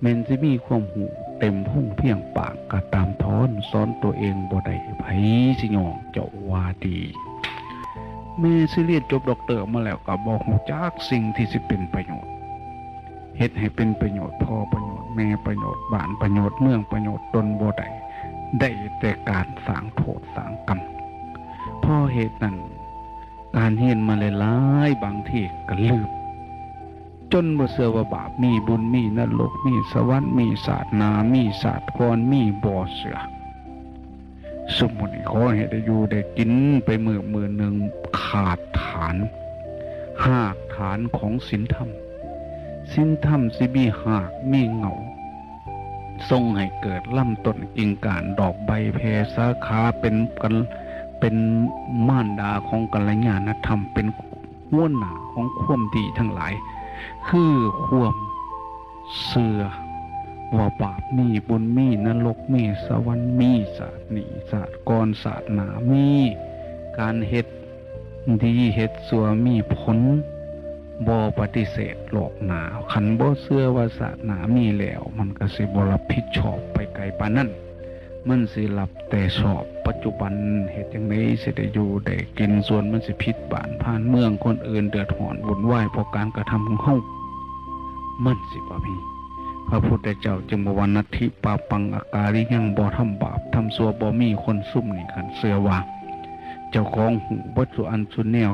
แม้นสิมีความหูเต็มพุ่งเพียงปากก็ตามท้อนซ้อนตัวเองบ่ได้ไผสิยองเจ้าว่าดีแม่สิเรียนจบด็อกเตอร์มาแล้วก็บ่ฮู้จักสิ่งที่สิเป็นประโยชน์เฮ็ดให้เป็นประโยชน์พ่อประโยชน์แม่ประโยชน์บ้านประโยชน์เมืองประโยชน์ตนบ่ได้แต่การสร้างโทษสร้างกรรมพ่อเหตุนั้นการเห็นมาหลายๆบางทีก็ลืมจนบ่เชื่อว่าบาปมีบุญมีนรกมีสวรรค์มีศาสนามีศาสตร์กรมีบ่อเสือสมมุติขอให้ได้อยู่ได้กินไปมือหนึ่งขาดฐานหากฐานของศีลธรรมสิมีหากมีเงาทรงให้เกิดลำต้นกิ่งก้านดอกใบแผ่สาขาเป็นม่านดาของกัลยาณธรรมเป็นหัวหน้าของความดีทั้งหลายคือความเชื่อว่าบาปมีบุญมีนรกมีสวรรค์มีศาสนีศาสตร์กรศาสนามีการเฮ็ดดีเฮ็ดชั่วมีผลบ่ปฏิเสธหลอกหนาขันบ่เชื่อว่าศาสนามีแล้วมันก็สิบ่รับผิดชอบไปไกลปานนั้นมันสิรับแต่ชอบปัจจุบันเฮ็ดจังได๋สิได้อยู่ได้กินส่วนมันสิผิดบ้านผ่านเมืองคนอื่นเดือดร้อนวุ่นวายเพราะการกระทำของเฮามันสิบ่มีพระพุทธเจ้าจึงบอกว่านัตถิปาปังอาการิยังบ่ทำบาปทำชั่วบ่มีคนซุ่มนี่คันเชื่อว่าเจ้าของหูบ่สุอันสุแนว